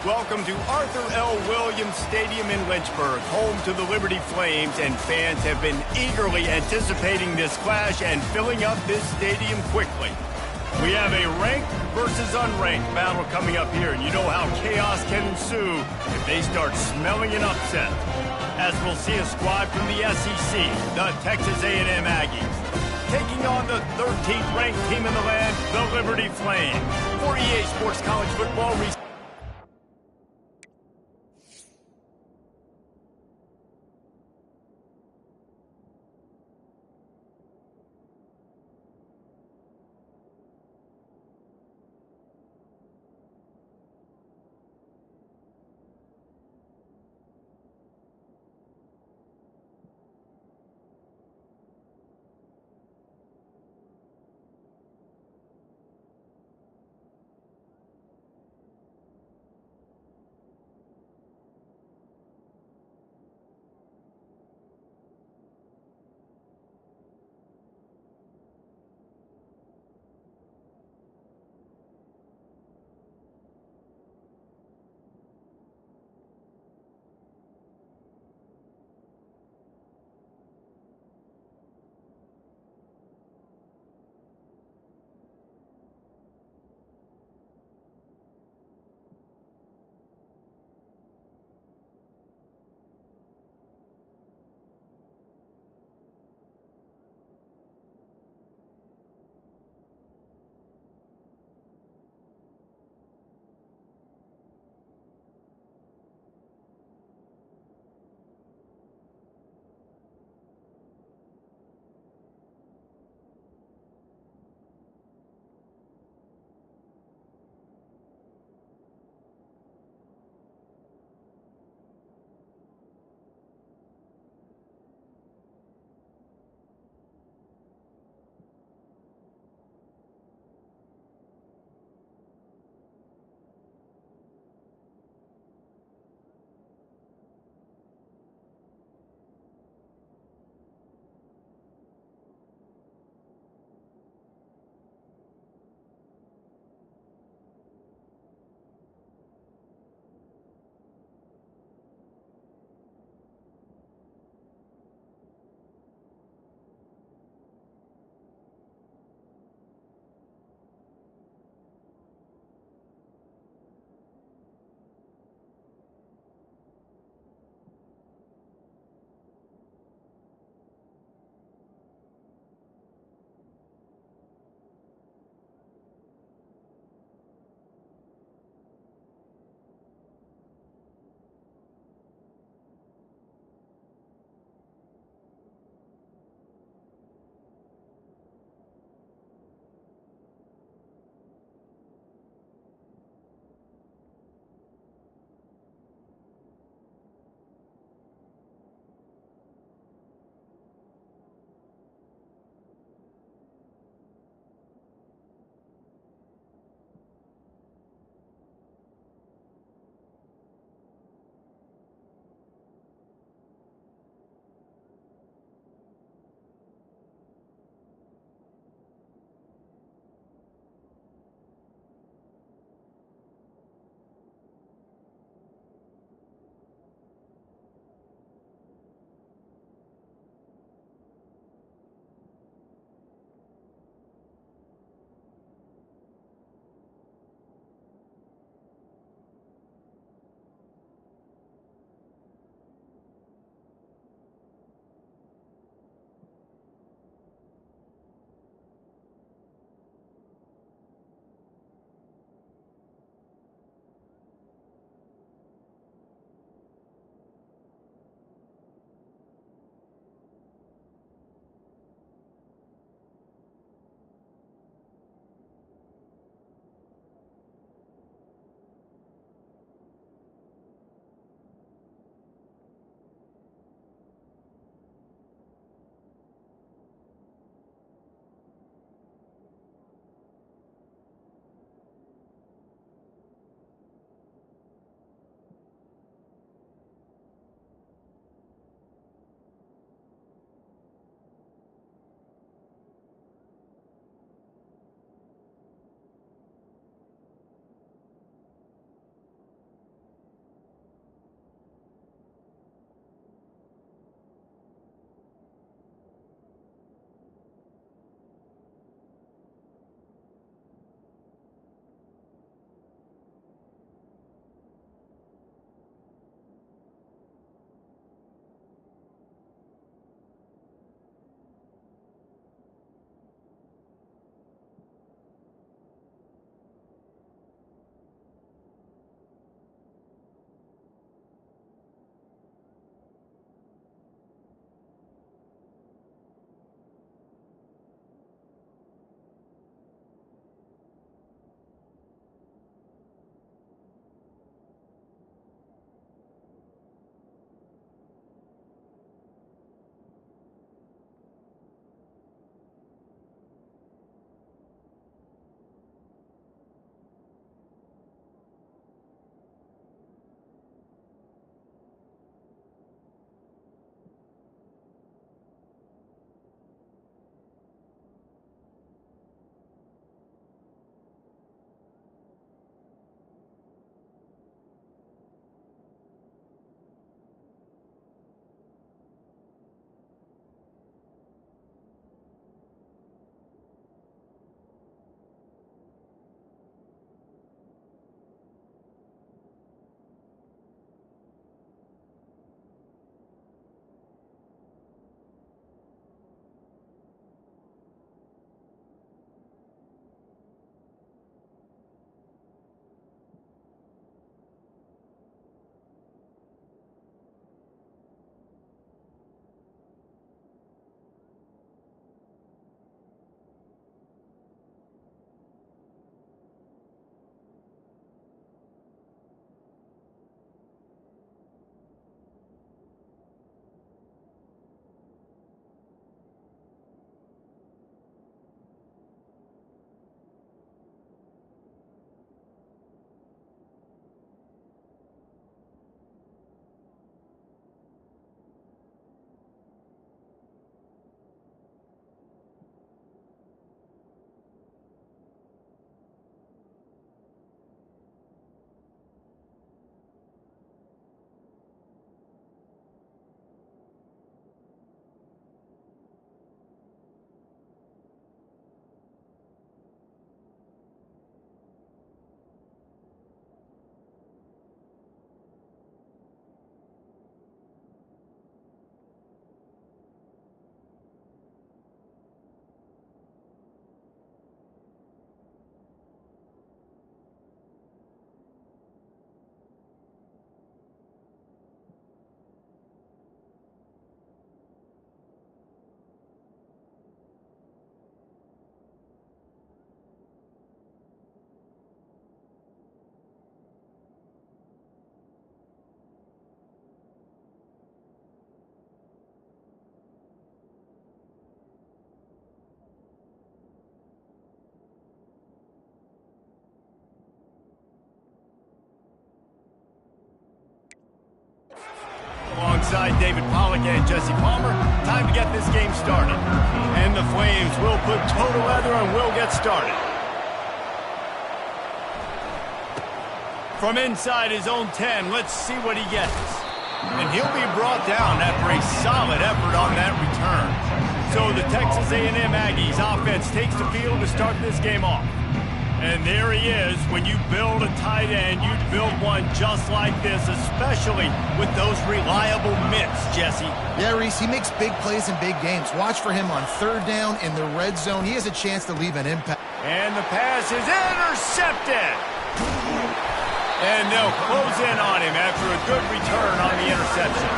Welcome to Arthur L. Williams Stadium in Lynchburg, home to the Liberty Flames, and fans have been eagerly anticipating this clash and filling up this stadium quickly. We have a ranked versus unranked battle coming up here, and you know how chaos can ensue if they start smelling an upset. As we'll see a squad from the SEC, the Texas A&M Aggies, taking on the 13th ranked team in the land, the Liberty Flames. For EA Sports College Football, alongside David Pollack and Jesse Palmer. Time to get this game started. And the Flames will put total leather and will get started. From inside his own 10, let's see what he gets. And he'll be brought down after a solid effort on that return. So the Texas A&M Aggies offense takes the field to start this game off. And there he is. When you build a tight end, you build one just like this, especially with those reliable mitts, Jesse. Yeah, Reese, he makes big plays in big games. Watch for him on third down in the red zone. He has a chance to leave an impact. And the pass is intercepted. And they'll close in on him after a good return on the interception.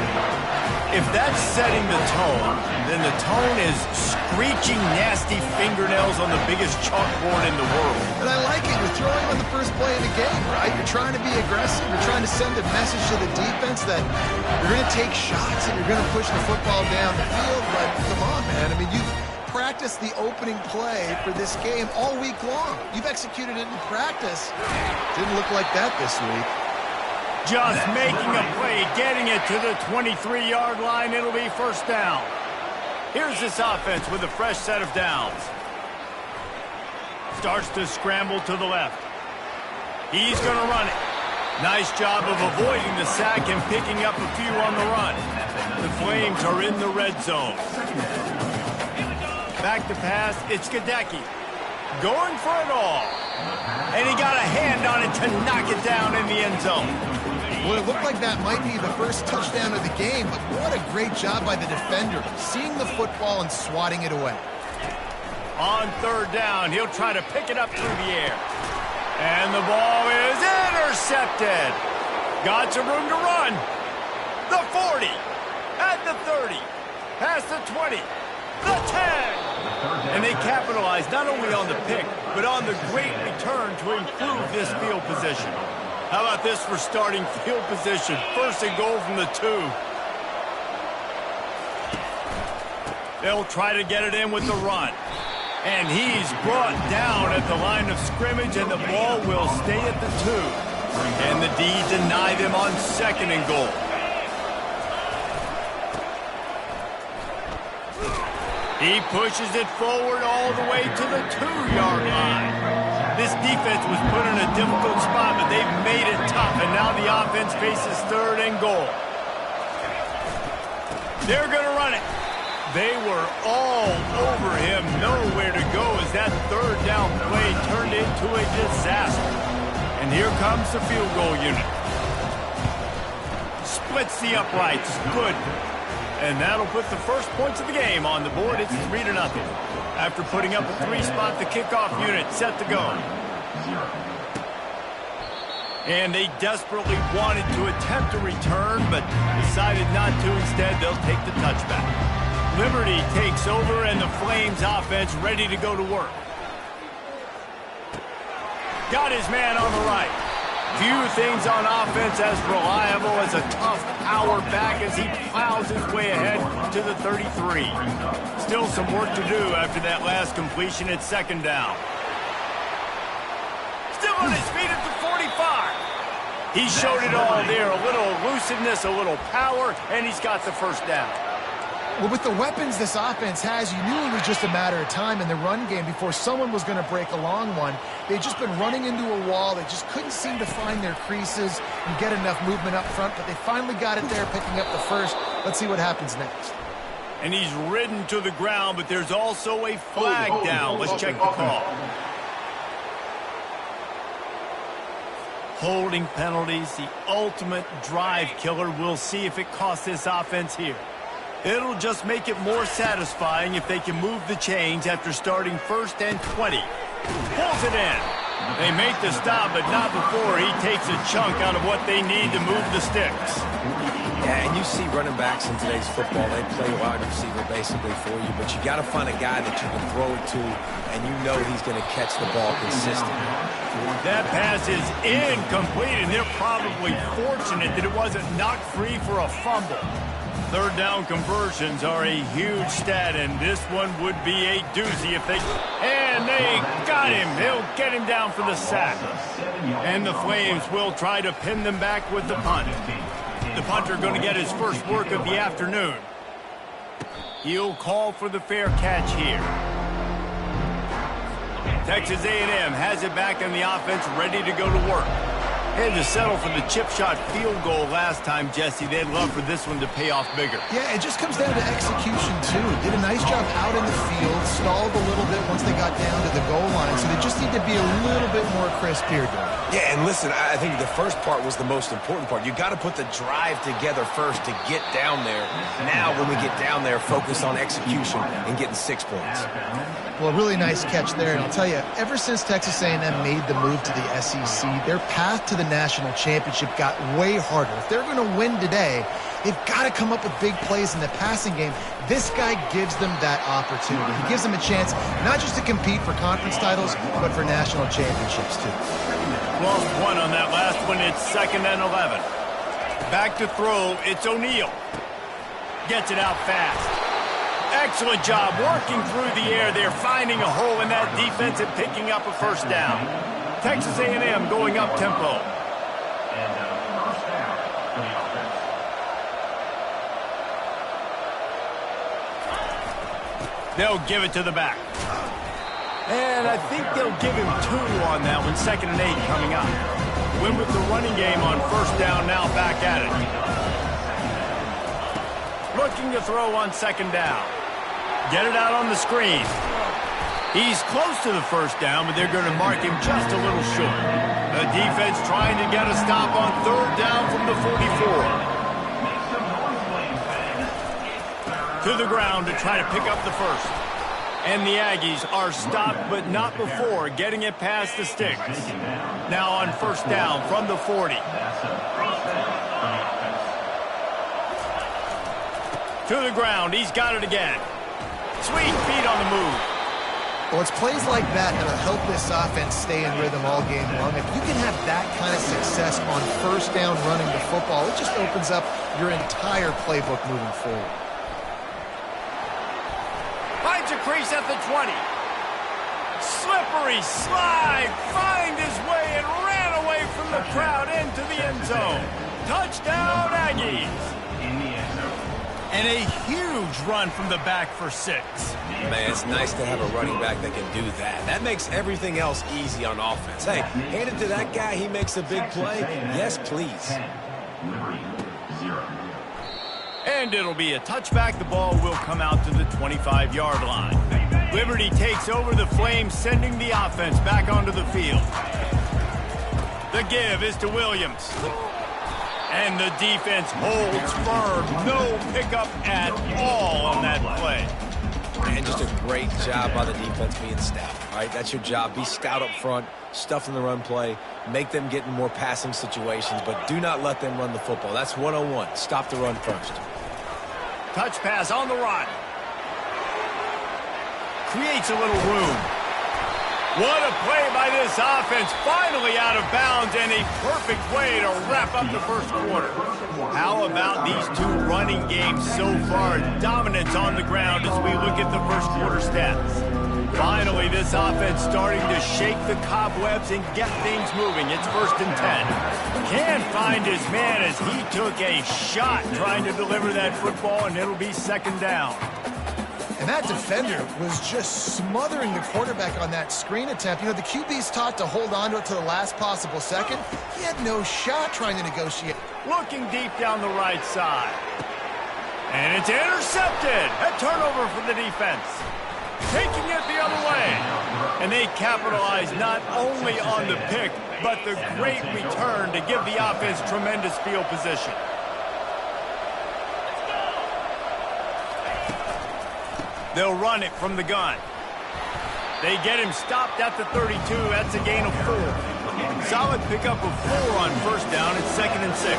If that's setting the tone, then the tone is screeching nasty fingernails on the biggest chalkboard in the world. And I like it. You're throwing on the first play of the game, right? You're trying to be aggressive. You're trying to send a message to the defense that you're going to take shots and you're going to push the football down the field. But come on, man. I mean, you've practiced the opening play for this game all week long. You've executed it in practice. Didn't look like that this week. Just making a play, getting it to the 23-yard line. It'll be first down. Here's this offense with a fresh set of downs. Starts to scramble to the left. He's going to run it. Nice job of avoiding the sack and picking up a few on the run. The Flames are in the red zone. Back to pass, it's Gadecki. Going for it all. And he got a hand on it to knock it down in the end zone. Well, it looked like that might be the first touchdown of the game, but what a great job by the defender, seeing the football and swatting it away. On third down, he'll try to pick it up through the air. And the ball is intercepted. Got some room to run. The 40, at the 30, past the 20, the 10. And they capitalize not only on the pick, but on the great return to improve this field position. How about this for starting field position? First and goal from the 2. They'll try to get it in with the run. And he's brought down at the line of scrimmage, and the ball will stay at the 2. And the D denied him on second and goal. He pushes it forward all the way to the 2-yard line. This defense was put in a difficult spot, but they've made it tough, and now the offense faces third and goal. They're going to run it. They were all over him, nowhere to go as that third down play turned into a disaster. And here comes the field goal unit. Splits the uprights. Good. And that'll put the first points of the game on the board. It's 3-0. After putting up a 3-spot, the kickoff unit set to go. And they desperately wanted to attempt a return, but decided not to. Instead, they'll take the touchback. Liberty takes over, and the Flames offense ready to go to work. Got his man on the right. Few things on offense as reliable as a tough power back as he plows his way ahead to the 33. Still some work to do after that last completion at second down. Still on his feet at the 45. He showed it all there. A little elusiveness, a little power, and he's got the first down. Well, with the weapons this offense has, you knew it was just a matter of time in the run game before someone was going to break a long one. They'd just been running into a wall. They just couldn't seem to find their creases and get enough movement up front, but they finally got it there, picking up the first. Let's see what happens next. And he's ridden to the ground, but there's also a flag down. Let's check the call. Holding penalties, the ultimate drive killer. We'll see if it costs this offense here. It'll just make it more satisfying if they can move the chains after starting first and 20. Pulls it in. They make the stop, but not before he takes a chunk out of what they need to move the sticks. Yeah, and you see running backs in today's football, they play wide receiver basically for you, but you got to find a guy that you can throw it to, and you know he's going to catch the ball consistently. That pass is incomplete, and they're probably fortunate that it wasn't knocked free for a fumble. Third down conversions are a huge stat, and this one would be a doozy if they... And they got him. They'll get him down for the sack. And the Flames will try to pin them back with the punt. The punter going to get his first work of the afternoon. He'll call for the fair catch here. Texas A&M has it back in the offense, ready to go to work. Had to settle for the chip shot field goal last time, Jesse. They'd love for this one to pay off bigger. Yeah, it just comes down to execution, too. Did a nice job out in the field, stalled a little bit once they got down to the goal line, so they just need to be a little bit more crisp here, Doug. Yeah, and listen, I think the first part was the most important part. You got to put the drive together first to get down there. Now, when we get down there, focus on execution and getting 6 points. Well, really nice catch there, and I'll tell you, ever since Texas A&M made the move to the SEC, their path to the national championship got way harder. If they're going to win today, they've got to come up with big plays in the passing game. This guy gives them that opportunity. He gives them a chance not just to compete for conference titles, but for national championships, too. Lost one on that last one. It's 2nd and 11. Back to throw. It's O'Neal. Gets it out fast. Excellent job working through the air there, finding a hole in that defense and picking up a first down. Texas A&M going up tempo. They'll give it to the back. And I think they'll give him 2 on that one. 2nd and 8 coming up. Win with the running game on first down, now back at it. Looking to throw on 2nd down. Get it out on the screen. He's close to the first down, but they're going to mark him just a little short. The defense trying to get a stop on 3rd down from the 44. To the ground to try to pick up the first. And the Aggies are stopped, but not before getting it past the sticks. Now on first down from the 40. To the ground. He's got it again. Sweet feet on the move. Well, it's plays like that that'll help this offense stay in rhythm all game long. If you can have that kind of success on first down running the football, it just opens up your entire playbook moving forward. Finds a crease at the 20. Slippery slide. Find his way and ran away from the crowd into the end zone. Touchdown, Aggies. And a huge run from the back for 6. Man, it's nice to have a running back that can do that. That makes everything else easy on offense. Hey, hand it to that guy, he makes a big play. Yes, please. And it'll be a touchback. The ball will come out to the 25-yard line. Liberty takes over the Flames, sending the offense back onto the field. The give is to Williams. And the defense holds firm. No pickup at all on that play. And just a great job by the defense being stout. All right, that's your job. Be stout up front, stuff in the run play, make them get in more passing situations, but do not let them run the football. That's 101. Stop the run first. Touch pass on the run. Creates a little room. What a play by this offense. Finally out of bounds and a perfect way to wrap up the first quarter. How about these 2 running games so far? Dominance on the ground as we look at the first quarter stats. Finally, this offense starting to shake the cobwebs and get things moving. It's 1st and 10. Can't find his man as he took a shot trying to deliver that football, and it'll be 2nd down. And that defender was just smothering the quarterback on that screen attempt. You know, the QB's taught to hold on to it to the last possible second. He had no shot trying to negotiate. Looking deep down the right side. And it's intercepted. A turnover for the defense. Taking it the other way. And they capitalize not only on the pick, but the great return to give the offense tremendous field position. They'll run it from the gun. They get him stopped at the 32. That's a gain of 4. Solid pickup of 4 on first down. It's 2nd and 6.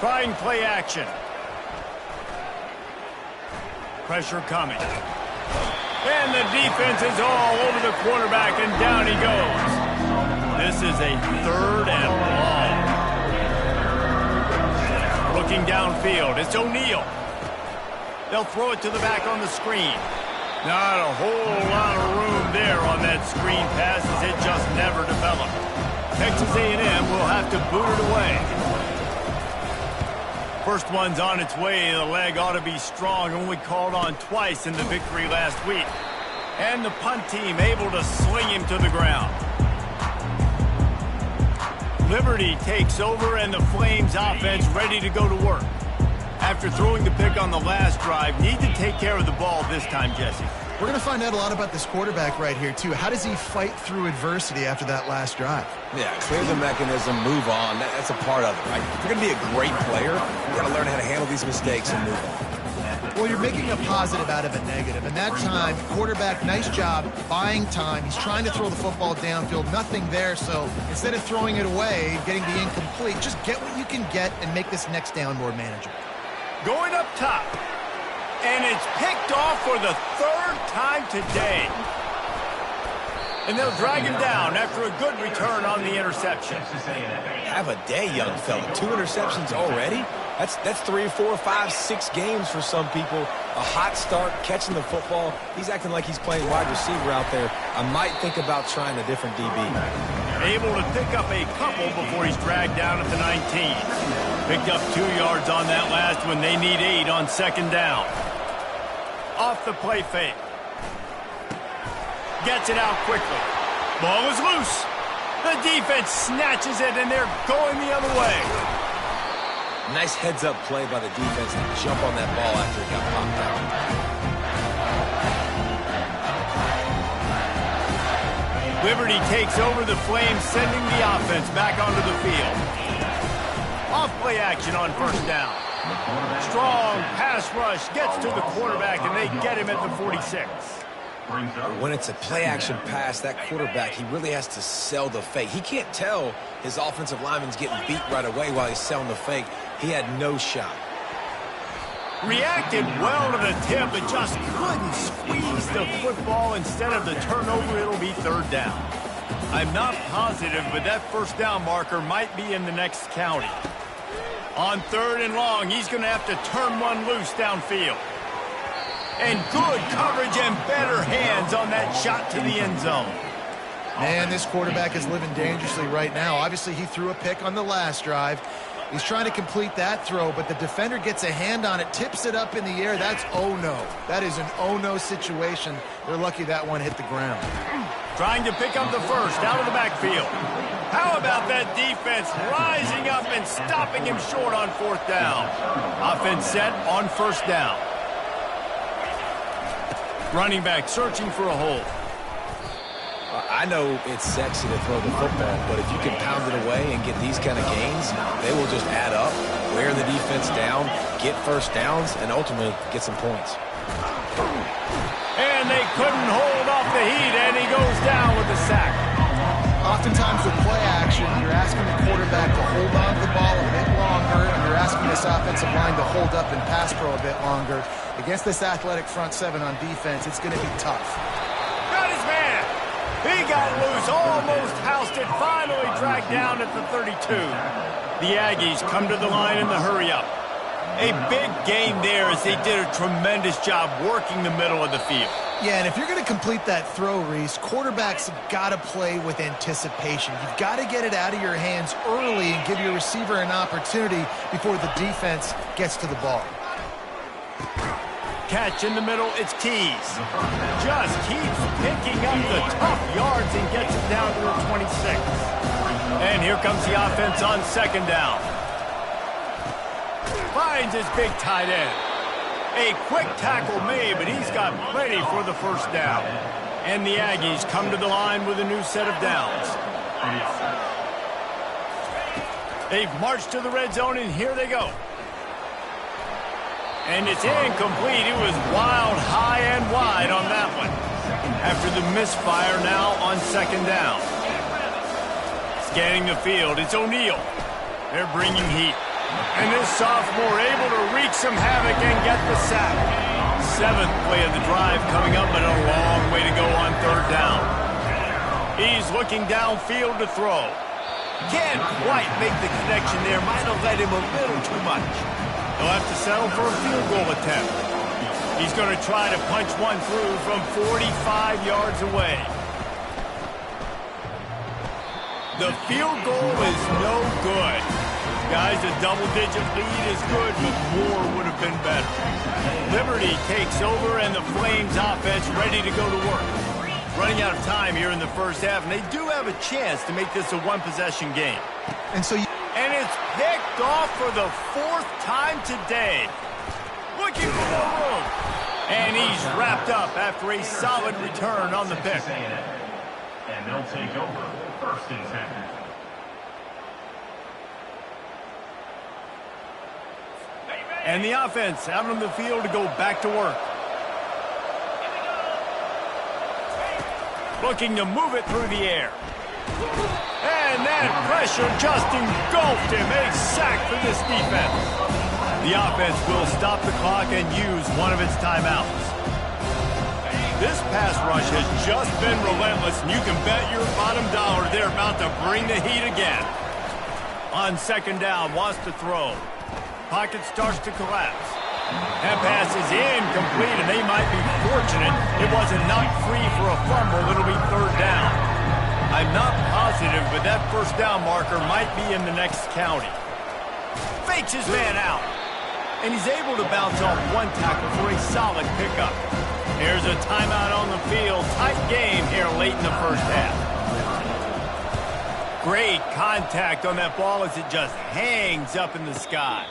Trying play action. Pressure coming. And the defense is all over the quarterback, and down he goes. This is a 3rd and long. Looking downfield, it's O'Neal. They'll throw it to the back on the screen. Not a whole lot of room there on that screen pass as it just never developed. Texas A&M will have to boot it away. First one's on its way. The leg ought to be strong. Only called on twice in the victory last week. And the punt team able to sling him to the ground. Liberty takes over, and the Flames offense ready to go to work. After throwing the pick on the last drive, need to take care of the ball this time, Jesse. We're going to find out a lot about this quarterback right here, too. How does he fight through adversity after that last drive? Yeah, clear the mechanism, move on. That's a part of it, right? If you're going to be a great player, you got to learn how to handle these mistakes and move on. Well, you're making a positive out of a negative. And that time, quarterback, nice job, buying time. He's trying to throw the football downfield. Nothing there, so instead of throwing it away, getting the incomplete, just get what you can get and make this next down more manageable. Going up top. And it's picked off for the third time today. And they'll drag him down after a good return on the interception. Have a day, young fella. 2 interceptions already? That's 3, 4, 5, 6 games for some people. A hot start, catching the football. He's acting like he's playing wide receiver out there. I might think about trying a different DB. Able to pick up a couple before he's dragged down at the 19. Picked up 2 yards on that last one. They need 8 on second down. Off the play fake. Gets it out quickly. Ball is loose. The defense snatches it, and they're going the other way. Nice heads-up play by the defense to jump on that ball after it got popped out. Liberty takes over the Flames, sending the offense back onto the field. Off play action on first down. Strong pass rush gets to the quarterback, and they get him at the 46. When it's a play-action pass, that quarterback, he really has to sell the fake. He can't tell his offensive lineman's getting beat right away while he's selling the fake. He had no shot. Reacted well to the tip, but just couldn't squeeze the football. Instead of the turnover, it'll be third down. I'm not positive, but that first down marker might be in the next county. On third and long, he's going to have to turn one loose downfield. And good coverage and better hands on that shot to the end zone. Man, this quarterback is living dangerously right now. Obviously, he threw a pick on the last drive. He's trying to complete that throw, but the defender gets a hand on it, tips it up in the air. That's oh-no. That is an oh-no situation. They're lucky that one hit the ground. Trying to pick up the first out of the backfield. How about that defense rising up and stopping him short on fourth down? Offense set on first down. Running back searching for a hole. I know it's sexy to throw the football, but if you can pound it away and get these kind of gains, they will just add up, wear the defense down, get first downs, and ultimately get some points. And they couldn't hold off the heat, and he goes down with the sack. Oftentimes with play action, you're asking the quarterback to hold on to the ball a bit longer, and you're asking this offensive line to hold up and pass pro a bit longer. Against this athletic front seven on defense, it's going to be tough. Got his man. He got loose, almost housed it, finally dragged down at the 32. The Aggies come to the line in the hurry-up. A big gain there as they did a tremendous job working the middle of the field. Yeah, and if you're going to complete that throw, Reese, quarterbacks have got to play with anticipation. You've got to get it out of your hands early and give your receiver an opportunity before the defense gets to the ball. Catch in the middle, it's Keys. Just keeps picking up the tough yards and gets it down to the 26. And here comes the offense on second down. Finds his big tight end. A quick tackle made, but he's got plenty for the first down. And the Aggies come to the line with a new set of downs. They've marched to the red zone, and here they go. And it's incomplete. It was wild, high and wide on that one. After the misfire now on second down. Scanning the field, it's O'Neal. They're bringing heat. And this sophomore able to wreak some havoc and get the sack. Seventh play of the drive coming up, but a long way to go on third down. He's looking downfield to throw. Can't quite make the connection there. Might have led him a little too much. He'll have to settle for a field goal attempt. He's going to try to punch one through from 45 yards away. The field goal is no good. Guys, a double-digit lead is good, but more would have been better. Liberty takes over, and the Flames offense ready to go to work. Running out of time here in the first half, and they do have a chance to make this a one-possession game. And it's picked off for the 4th time today. Looking for more room. And he's wrapped up after a solid return on the pick. And they'll take over 1st and 10. And the offense out on the field to go back to work. Looking to move it through the air. And that pressure just engulfed him. A sack for this defense. The offense will stop the clock and use one of its timeouts. This pass rush has just been relentless, and you can bet your bottom dollar they're about to bring the heat again. On 2nd down, wants to throw. Pocket starts to collapse. That pass is incomplete, and they might be fortunate it wasn't knocked free for a fumble. It'll be 3rd down. I'm not positive, but that 1st down marker might be in the next county. Fakes his man out. And he's able to bounce off one tackle for a solid pickup. There's a timeout on the field. Tight game here late in the first half. Great contact on that ball as it just hangs up in the sky.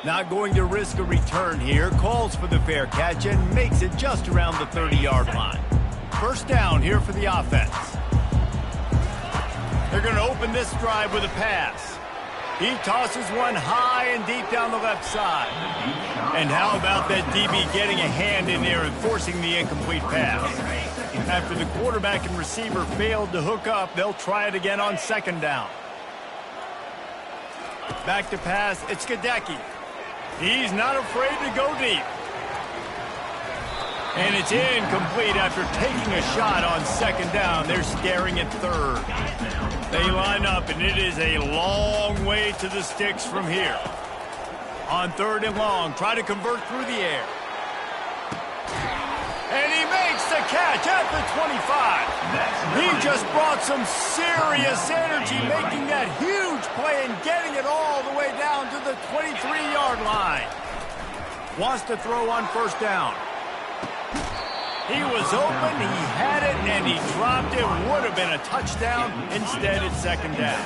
Not going to risk a return here. Calls for the fair catch and makes it just around the 30-yard line. 1st down here for the offense. They're going to open this drive with a pass. He tosses one high and deep down the left side. And how about that DB getting a hand in there and forcing the incomplete pass? After the quarterback and receiver failed to hook up, they'll try it again on 2nd down. Back to pass, it's Gadecki. He's not afraid to go deep. And it's incomplete after taking a shot on 2nd down. They're staring at 3rd. They line up, and it is a long way to the sticks from here. On 3rd and long, try to convert through the air. And he makes the catch at the 25. He just brought some serious energy, making that huge play and getting it all the way down to the 23-yard line. Wants to throw on 1st down. He was open, he had it, and he dropped it. Would have been a touchdown. Instead, it's 2nd down.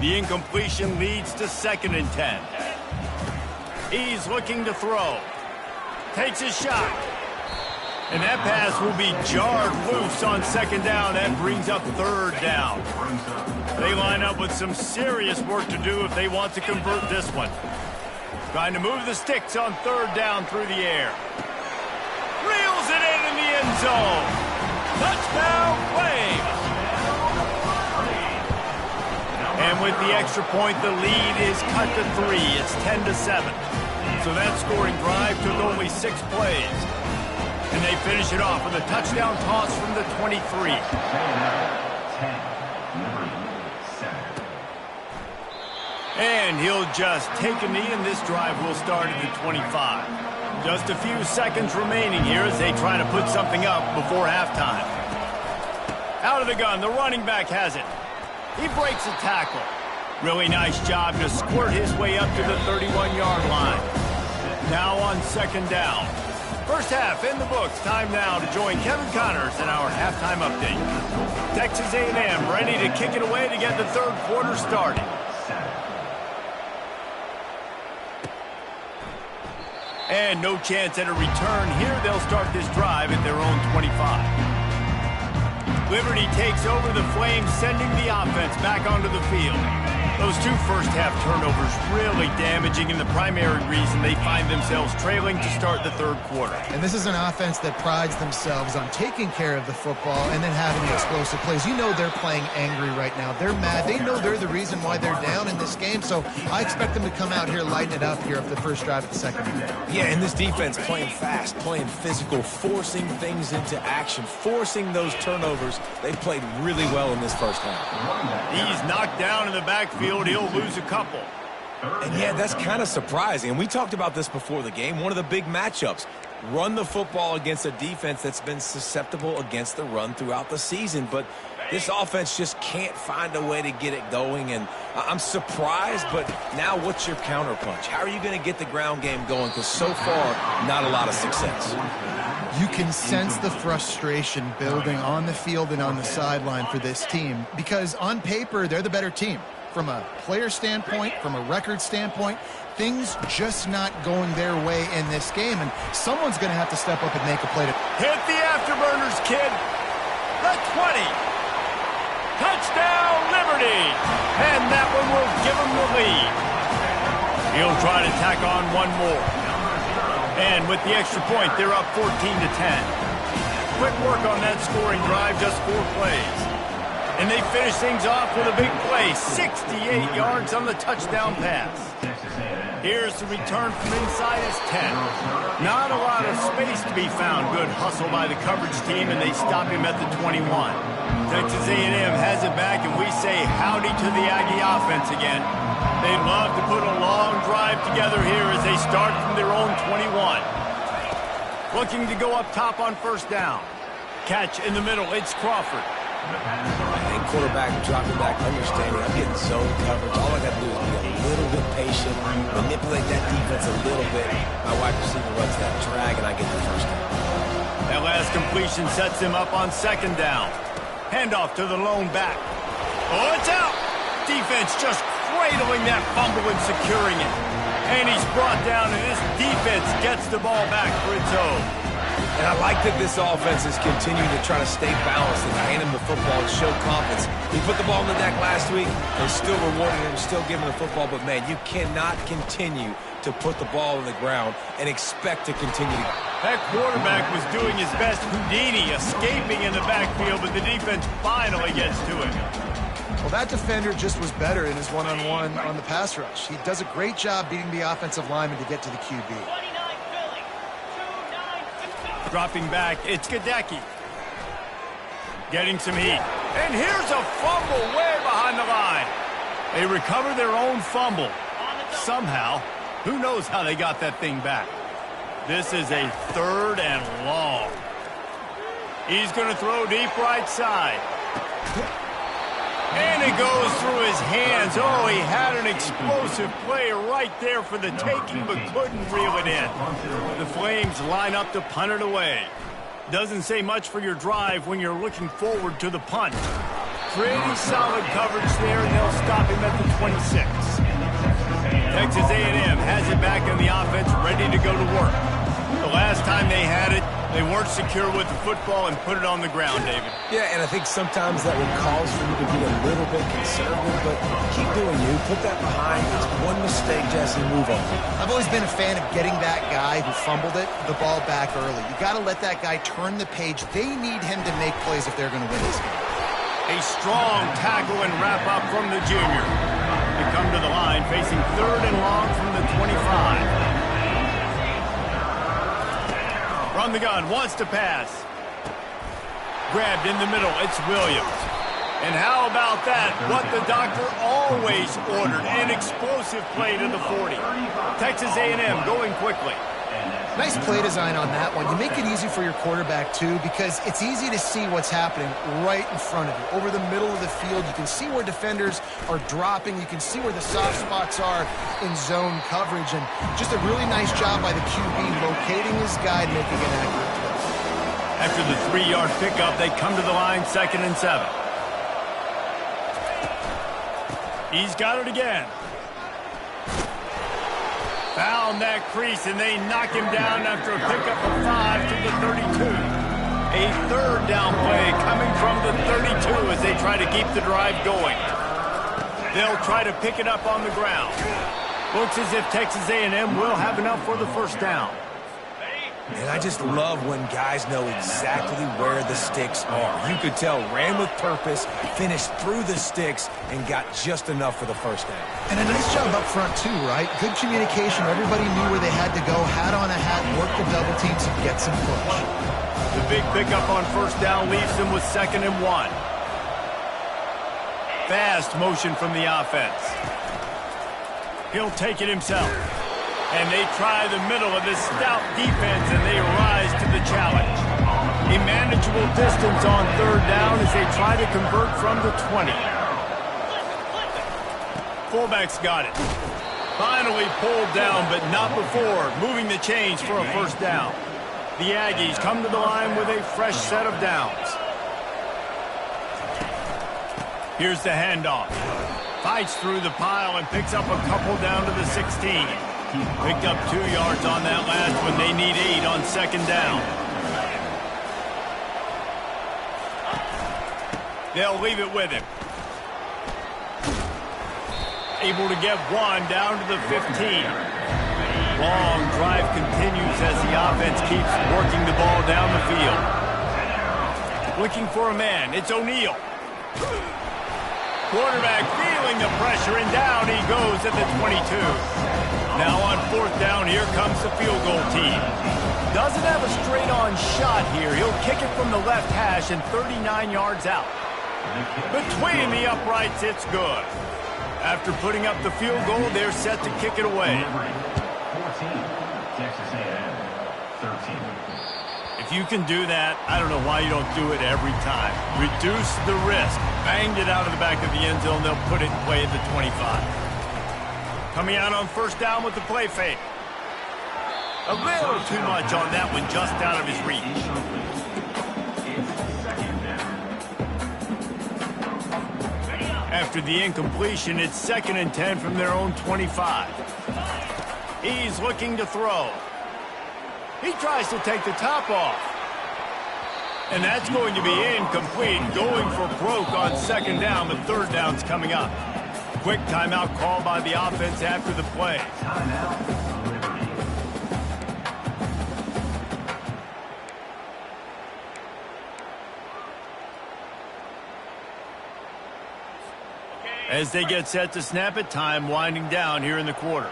The incompletion leads to 2nd and 10. He's looking to throw. Takes a shot. And that pass will be jarred loose on 2nd down. That brings up 3rd down. They line up with some serious work to do if they want to convert this one. Trying to move the sticks on 3rd down through the air. Reels it in the end zone. Touchdown, Flames. And with the extra point, the lead is cut to 3. It's 10-7. So that scoring drive took only 6 plays. And they finish it off with a touchdown toss from the 23. And he'll just take a knee, and this drive will start at the 25. Just a few seconds remaining here as they try to put something up before halftime. Out of the gun, the running back has it. He breaks a tackle. Really nice job to squirt his way up to the 31-yard line. Now on 2nd down. First half in the books. Time now to join Kevin Connors in our halftime update. Texas A&M ready to kick it away to get the 3rd quarter started. And no chance at a return here. They'll start this drive at their own 25. Liberty takes over the Flames, sending the offense back onto the field. Those 2 first-half turnovers really damaging, and the primary reason they find themselves trailing to start the 3rd quarter. And this is an offense that prides themselves on taking care of the football and then having the explosive plays. You know they're playing angry right now. They're mad. They know they're the reason why they're down in this game, so I expect them to come out here, lighten it up here for the first drive of the 2nd half. Yeah, and this defense playing fast, playing physical, forcing things into action, forcing those turnovers. They played really well in this first half. He's knocked down in the backfield. He'll lose a couple. And yeah, that's kind of surprising. And we talked about this before the game. One of the big matchups. Run the football against a defense that's been susceptible against the run throughout the season. But This offense just can't find a way to get it going, and I'm surprised, but now what's your counterpunch? How are you going to get the ground game going? Because so far, not a lot of success. You can sense the frustration building on the field and on the sideline for this team because on paper, they're the better team. From a player standpoint, from a record standpoint, things just not going their way in this game, and someone's going to have to step up and make a play. Hit the afterburners, kid. The 20. Touchdown, Liberty. And that one will give them the lead. He'll try to tack on one more. And with the extra point, they're up 14-10. Quick work on that scoring drive, just 4 plays. And they finish things off with a big play, 68 yards on the touchdown pass. Here's the return from inside his 10. Not a lot of space to be found. Good hustle by the coverage team, and they stop him at the 21. Texas A&M has it back, and we say howdy to the Aggie offense again. They'd love to put a long drive together here as they start from their own 21. Looking to go up top on first down. Catch in the middle, it's Crawford. And quarterback dropping back, understanding I'm getting zone coverage. All I got to do is be a little bit patient, manipulate that defense a little bit. My wide receiver runs that drag, and I get the first down. That last completion sets him up on second down. Handoff to the lone back. Oh, it's out! Defense just cradling that fumble and securing it. And he's brought down, and this defense gets the ball back for its own. And I like that this offense is continuing to try to stay balanced and hand him the football and show confidence. He put the ball in the deck last week and still rewarding him, still giving the football. But, man, you cannot continue to put the ball in the ground and expect to continue. That quarterback was doing his best Houdini, escaping in the backfield, but the defense finally gets to him. Well, that defender just was better in his one-on-one on the pass rush. He does a great job beating the offensive lineman to get to the QB. Dropping back, it's Gadecki. Getting some heat. And here's a fumble way behind the line. They recover their own fumble. Somehow, who knows how they got that thing back. This is a 3rd and long. He's going to throw deep right side. And it goes through his hands. Oh, he had an explosive play right there for the taking, but couldn't reel it in. The Flames line up to punt it away. Doesn't say much for your drive when you're looking forward to the punt. Pretty solid coverage there, and they'll stop him at the 26. Texas A&M has it back in the offense, ready to go to work. The last time they had it, they weren't secure with the football and put it on the ground, David. Yeah, and I think sometimes that would cause for you to be a little bit conservative, but keep doing you. Put that behind. It's one mistake, Jesse, move on. I've always been a fan of getting that guy who fumbled it, the ball back early. You got to let that guy turn the page. They need him to make plays if they're going to win this game. A strong tackle and wrap up from the junior. They come to the line facing 3rd and long from the 25. From the gun, wants to pass. Grabbed in the middle, it's Williams. And how about that? What the doctor always ordered, an explosive play to the 40. Texas A&M going quickly. Nice play design on that one. You make it easy for your quarterback, too, because it's easy to see what's happening right in front of you. Over the middle of the field, you can see where defenders are dropping. You can see where the soft spots are in zone coverage. And just a really nice job by the QB locating his guy and making an accurate play. After the 3-yard pickup, they come to the line 2nd and 7. He's got it again. Found that crease, and they knock him down after a pickup of 5 to the 32. A 3rd down play coming from the 32 as they try to keep the drive going. They'll try to pick it up on the ground. Looks as if Texas A&M will have enough for the first down. And I just love when guys know exactly where the sticks are. You could tell ran with purpose, finished through the sticks, and got just enough for the first down. And a nice job up front, too, right? Good communication. Everybody knew where they had to go, hat on a hat, work the double teams, and get some push. The big pickup on first down leaves them with 2nd and 1. Fast motion from the offense. He'll take it himself. And they try the middle of this stout defense, and they rise to the challenge. A manageable distance on third down as they try to convert from the 20. Fullback's got it. Finally pulled down, but not before moving the chains for a first down. The Aggies come to the line with a fresh set of downs. Here's the handoff. Fights through the pile and picks up a couple down to the 16. Picked up 2 yards on that last one. They need 8 on second down. They'll leave it with him. Able to get 1 down to the 15. Long drive continues as the offense keeps working the ball down the field. Looking for a man. It's O'Neal. Quarterback feeling the pressure, and down he goes at the 22. Now on fourth down, here comes the field goal team. Doesn't have a straight-on shot here. He'll kick it from the left hash and 39 yards out. Between the uprights, it's good. After putting up the field goal, they're set to kick it away. 14, Texas A&M, 13. If you can do that, I don't know why you don't do it every time. Reduce the risk. Banged it out of the back of the end zone. They'll put it in play at the 25. Coming out on first down with the play fake. A little too much on that one, just out of his reach. After the incompletion, it's 2nd and 10 from their own 25. He's looking to throw. He tries to take the top off. And that's going to be incomplete. Going for broke on second down, but third down's coming up. Quick timeout called by the offense after the play. As they get set to snap it, time winding down here in the quarter.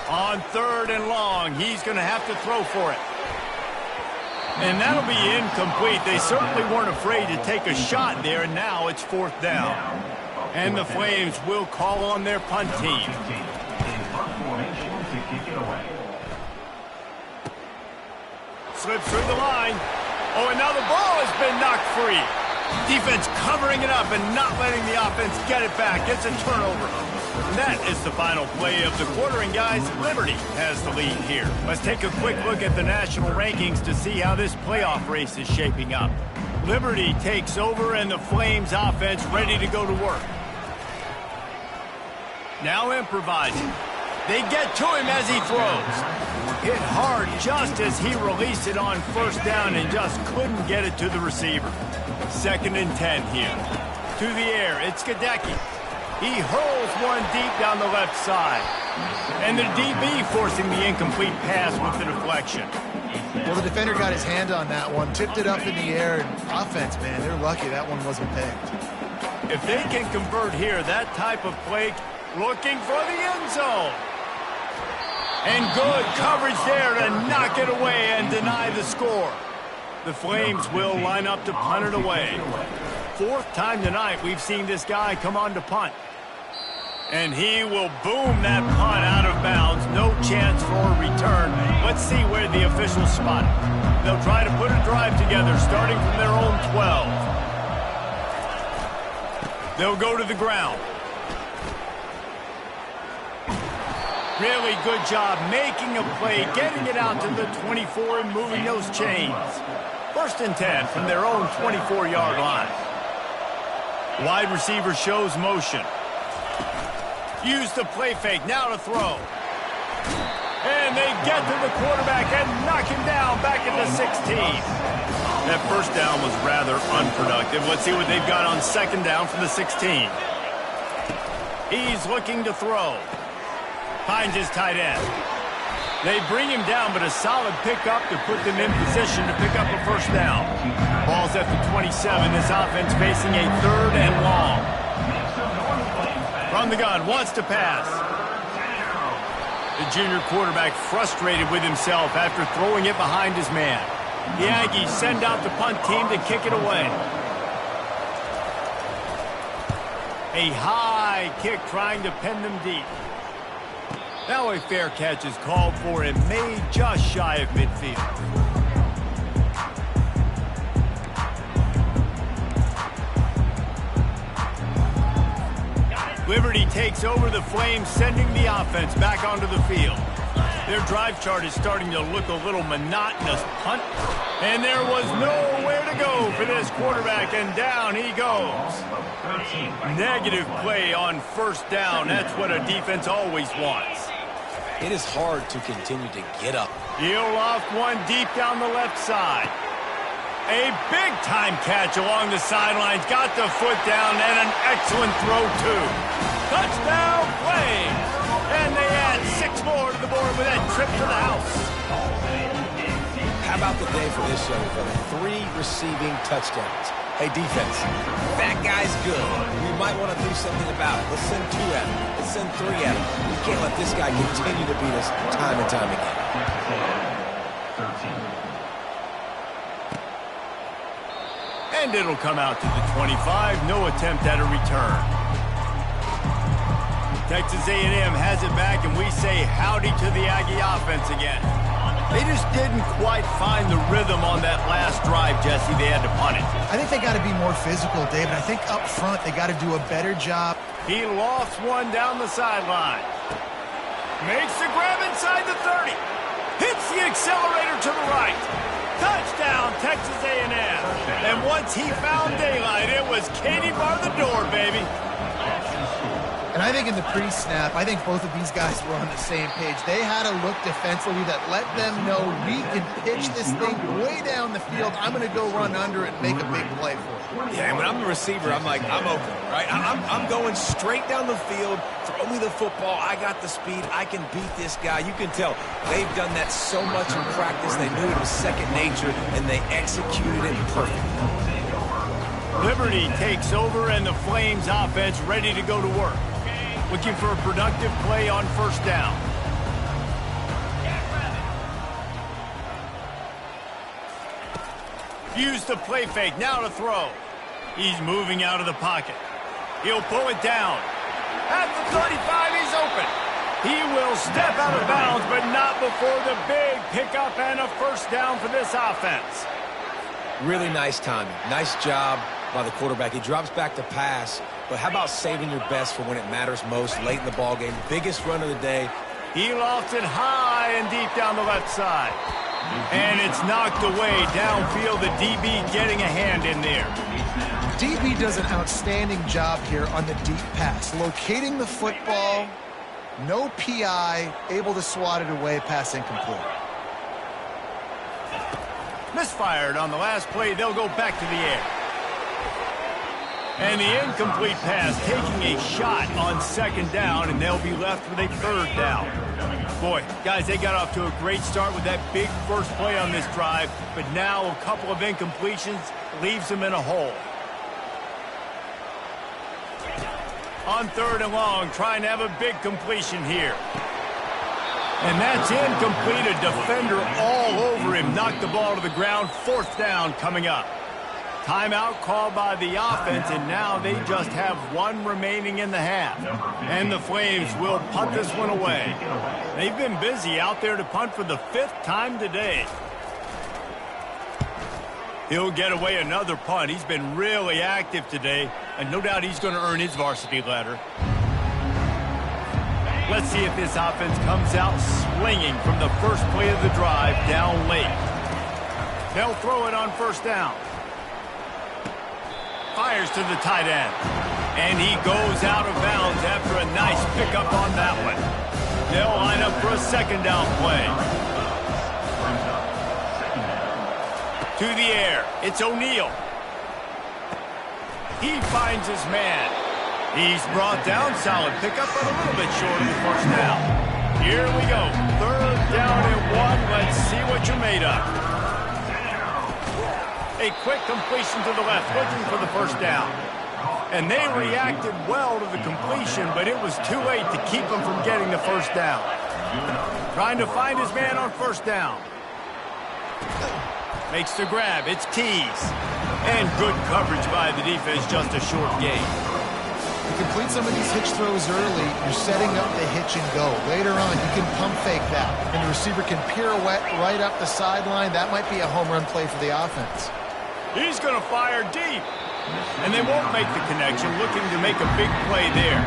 On third and long, he's going to have to throw for it. And that'll be incomplete. They certainly weren't afraid to take a shot there, and now it's fourth down. And the Flames will call on their punt team. Slips through the line. Oh, and now the ball has been knocked free. Defense covering it up and not letting the offense get it back. It's a turnover. And that is the final play of the quarter. And guys, Liberty has the lead here. Let's take a quick look at the national rankings to see how this playoff race is shaping up. Liberty takes over and the Flames offense ready to go to work. Now improvising. They get to him as he throws. Hit hard just as he released it on first down and just couldn't get it to the receiver. 2nd and 10 here. To the air, it's Gadecki. He hurls one deep down the left side. And the DB forcing the incomplete pass with the deflection. Well, the defender got his hand on that one, tipped it up in the air. Offense, man, they're lucky that one wasn't picked. If they can convert here, that type of play, looking for the end zone. And good coverage there to knock it away and deny the score. The Flames will line up to punt it away. 4th time tonight we've seen this guy come on to punt. And he will boom that punt out of bounds. No chance for a return. Let's see where the officials spot it. They'll try to put a drive together starting from their own 12. They'll go to the ground. Really good job making a play, getting it out to the 24 and moving those chains. 1st and 10 from their own 24-yard line. Wide receiver shows motion. Use the play fake, now to throw. And they get to the quarterback and knock him down back at the 16. That first down was rather unproductive. Let's see what they've got on second down from the 16. He's looking to throw. Finds his tight end. They bring him down, but a solid pickup to put them in position to pick up a first down. Ball's at the 27. This offense facing a 3rd and long. From the gun, wants to pass. The junior quarterback frustrated with himself after throwing it behind his man. The Aggies send out the punt team to kick it away. A high kick trying to pin them deep. Now a fair catch is called for and made just shy of midfield. Liberty takes over the Flames, sending the offense back onto the field. Their drive chart is starting to look a little monotonous. Punt. And there was nowhere to go for this quarterback, and down he goes. Negative play on first down. That's what a defense always wants. It is hard to continue to get up. He'll loft one deep down the left side. A big-time catch along the sidelines. Got the foot down, and an excellent throw, too. Touchdown, Flames! And they add 6 more to the board with that trip to the house. How about the day for this young fella? 3 receiving touchdowns. Hey, defense, that guy's good. We might want to do something about it. Let's send 2 at him. Let's send 3 at him. We can't let this guy continue to beat us time and time again. And it'll come out to the 25. No attempt at a return. Texas A&M has it back, and we say howdy to the Aggie offense again. They just didn't quite find the rhythm on that last drive, Jesse. They had to punt it. I think they got to be more physical, David. I think up front they got to do a better job. He lofts one down the sideline. Makes the grab inside the 30. Hits the accelerator to the right. Touchdown, Texas A&M. And once he found daylight, it was Katie bar the door, baby. And I think in the pre-snap, I think both of these guys were on the same page. They had a look defensively that let them know we can pitch this thing way down the field. I'm going to go run under it and make a big play for it. Yeah, and when I'm the receiver, I'm like, I'm open, right? I'm going straight down the field. Throw me the football. I got the speed. I can beat this guy. You can tell they've done that so much in practice. They knew it was second nature, and they executed it perfectly. Liberty takes over, and the Flames offense ready to go to work. Looking for a productive play on first down. Use the play fake, now to throw. He's moving out of the pocket. He'll pull it down. At the 35, he's open. He will step out of bounds, but not before the big pickup and a first down for this offense. Really nice timing. Nice job by the quarterback. He drops back to pass, but how about saving your best for when it matters most late in the ballgame? Biggest run of the day. He lofts it high and deep down the left side. And it's knocked away downfield. The DB getting a hand in there. DB does an outstanding job here on the deep pass. Locating the football, no PI, able to swat it away, pass incomplete. Misfired on the last play. They'll go back to the air. And the incomplete pass taking a shot on second down, and they'll be left with a third down. Boy, guys, they got off to a great start with that big first play on this drive, but now a couple of incompletions leaves them in a hole. On third and long, trying to have a big completion here. And that's incomplete. A defender all over him. Knocked the ball to the ground. Fourth down coming up. Timeout called by the offense, and now they just have one remaining in the half. And the Flames will punt this one away. They've been busy out there to punt for the 5th time today. He'll get away another punt. He's been really active today, and no doubt he's going to earn his varsity letter. Let's see if this offense comes out swinging from the first play of the drive down late. They'll throw it on first down. Fires to the tight end. And he goes out of bounds after a nice pickup on that one. They'll line up for a second down play. To the air. It's O'Neal. He finds his man. He's brought down. Solid pickup, but a little bit short of the first down. Here we go. Third down and 1. Let's see what you're made of. A quick completion to the left, looking for the first down. And they reacted well to the completion, but it was too late to keep them from getting the first down. Trying to find his man on first down. Makes the grab. It's Keys. And good coverage by the defense, just a short gain. You complete some of these hitch throws early, you're setting up the hitch and go. Later on, you can pump fake that, and the receiver can pirouette right up the sideline. That might be a home run play for the offense. He's going to fire deep. And they won't make the connection, looking to make a big play there.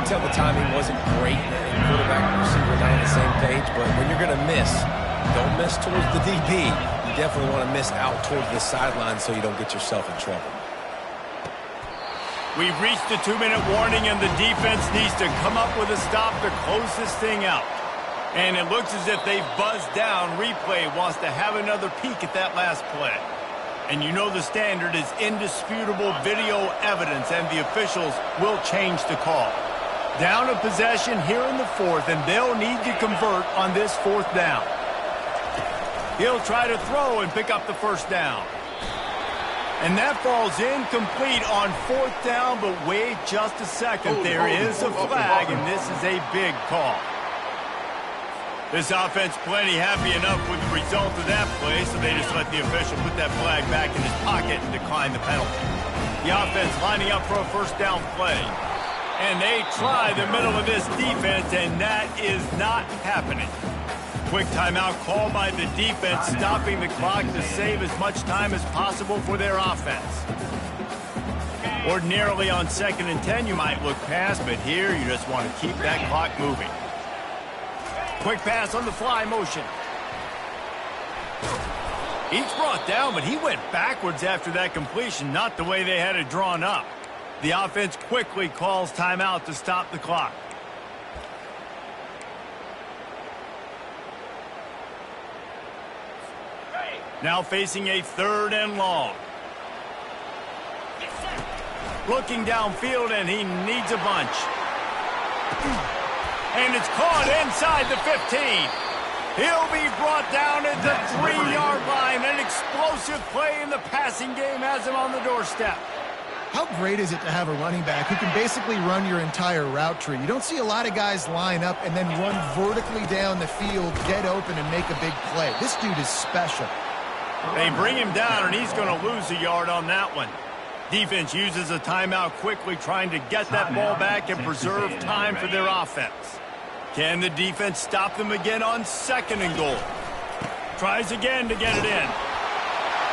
tell the timing wasn't great, and quarterback and receiver not on the same page, but when you're going to miss, don't miss towards the DB. You definitely want to miss out towards the sideline so you don't get yourself in trouble. We've reached the 2-minute warning, and the defense needs to come up with a stop to close this thing out. And it looks as if they've buzzed down. Replay wants to have another peek at that last play. And you know the standard is indisputable video evidence, and the officials will change the call. Down a possession here in the 4th, and they'll need to convert on this 4th down. He'll try to throw and pick up the first down. And that falls incomplete on 4th down, but wait just a second. There is a flag, and this is a big call. This offense plenty happy enough with the result of that play, so they just let the official put that flag back in his pocket and decline the penalty. The offense lining up for a first down play. And they try the middle of this defense, and that is not happening. Quick timeout call by the defense, stopping the clock to save as much time as possible for their offense. Ordinarily on 2nd and 10, you might look past, but here you just want to keep that clock moving. Quick pass on the fly motion. He's brought down, but he went backwards after that completion, not the way they had it drawn up. The offense quickly calls timeout to stop the clock. Now facing a 3rd and long. Looking downfield, and he needs a bunch. And it's caught inside the 15. He'll be brought down at the 3-yard line. An explosive play in the passing game has him on the doorstep. How great is it to have a running back who can basically run your entire route tree? You don't see a lot of guys line up and then run vertically down the field, get open, and make a big play. This dude is special. They bring him down, and he's going to lose a yard on that one. Defense uses a timeout quickly, trying to get that ball back and preserve time for their offense. Can the defense stop them again on 2nd and goal? Tries again to get it in.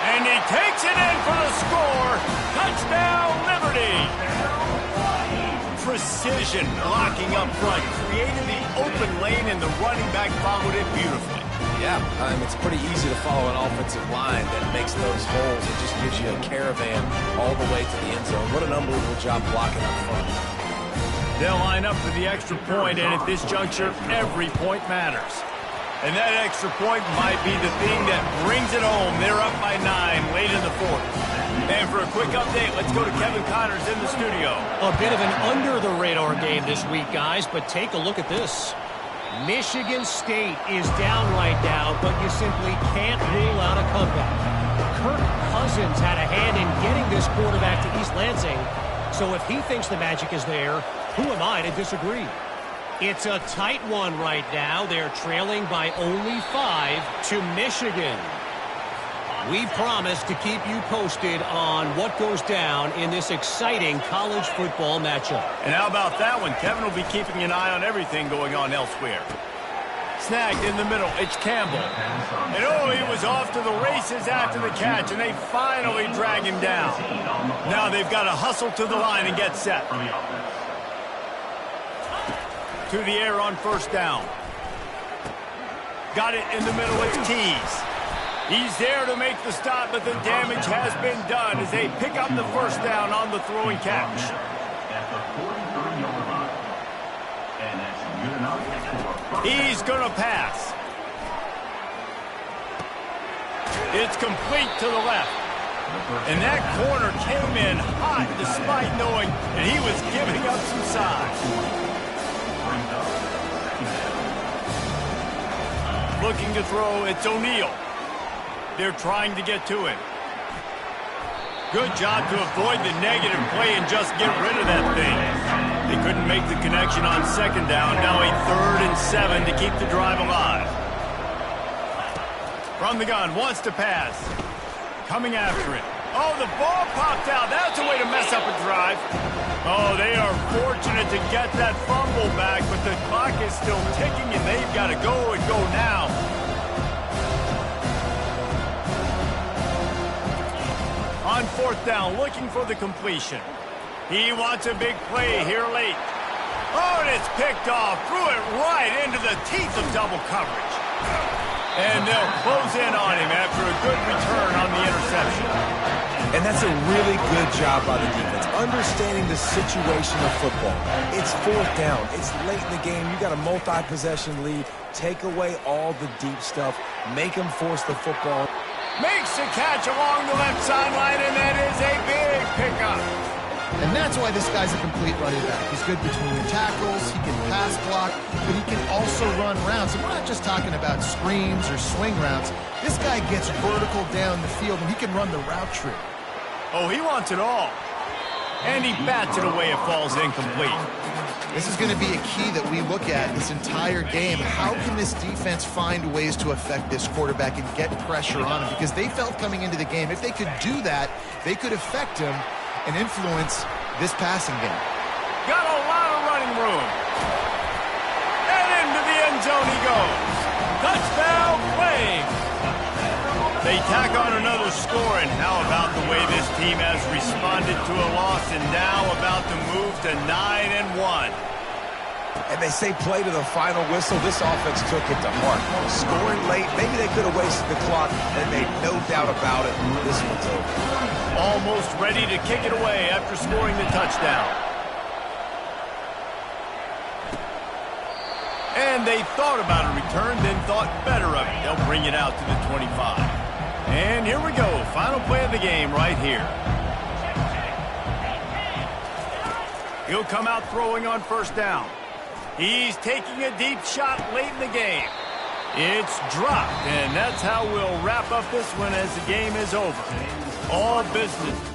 And he takes it in for the score. Touchdown, Liberty! Precision blocking up front, created the open lane, and the running back followed it beautifully. Yeah, it's pretty easy to follow an offensive line that makes those holes. It just gives you a caravan all the way to the end zone. What an unbelievable job blocking up front. They'll line up for the extra point, and at this juncture, every point matters. And that extra point might be the thing that brings it home. They're up by 9 late in the 4th. And for a quick update, let's go to Kevin Connors in the studio. A bit of an under-the-radar game this week, guys, but take a look at this. Michigan State is down right now, but you simply can't rule out a comeback. Kirk Cousins had a hand in getting this quarterback to East Lansing, so if he thinks the magic is there, who am I to disagree? It's a tight one right now. They're trailing by only 5 to Michigan. We promise to keep you posted on what goes down in this exciting college football matchup. And how about that one? Kevin will be keeping an eye on everything going on elsewhere. Snagged in the middle. It's Campbell. And he was off to the races after the catch, and they finally drag him down. Now they've got to hustle to the line and get set. To the air on 1st down. Got it in the middle. It's Tease. He's there to make the stop, but the damage has been done as they pick up the first down on the throwing catch. He's going to pass. It's complete to the left. And that corner came in hot despite knowing that he was giving up some size. Looking to throw, it's O'Neal. They're trying to get to him. Good job to avoid the negative play and just get rid of that thing. They couldn't make the connection on 2nd down. Now a 3rd and 7 to keep the drive alive. From the gun, wants to pass. Coming after it. Oh, the ball popped out. That's a way to mess up a drive. Oh, they are fortunate to get that fumble back, but the clock is still ticking, and they've got to go and go now. On 4th down, looking for the completion. He wants a big play here late. Oh, and it's picked off. Threw it right into the teeth of double coverage. And they'll close in on him after a good return on the interception. And that's a really good job by the defense, understanding the situation of football. It's fourth down. It's late in the game. You got a multi-possession lead. Take away all the deep stuff. Make them force the football. Makes a catch along the left sideline, and that is a big pickup. And that's why this guy's a complete running back. He's good between the tackles, he can pass block, but he can also run routes. And we're not just talking about screens or swing routes. This guy gets vertical down the field, and he can run the route tree. Oh, he wants it all. And he bats it away. It falls incomplete. This is going to be a key that we look at this entire game. How can this defense find ways to affect this quarterback and get pressure on him? Because they felt coming into the game, if they could do that, they could affect him and influence this passing game. Got a lot of running room. And into the end zone he goes. Touchdown, Flames. They tack on another score, and how about the way this team has responded to a loss and now about to move to 9-1. And they say play to the final whistle. This offense took it to heart. Scoring late, maybe they could have wasted the clock, and made no doubt about it. This one's over. Almost ready to kick it away after scoring the touchdown. And they thought about a return, then thought better of it. They'll bring it out to the 25. And here we go. Final play of the game right here. He'll come out throwing on first down. He's taking a deep shot late in the game. It's dropped, and that's how we'll wrap up this one as the game is over. All business.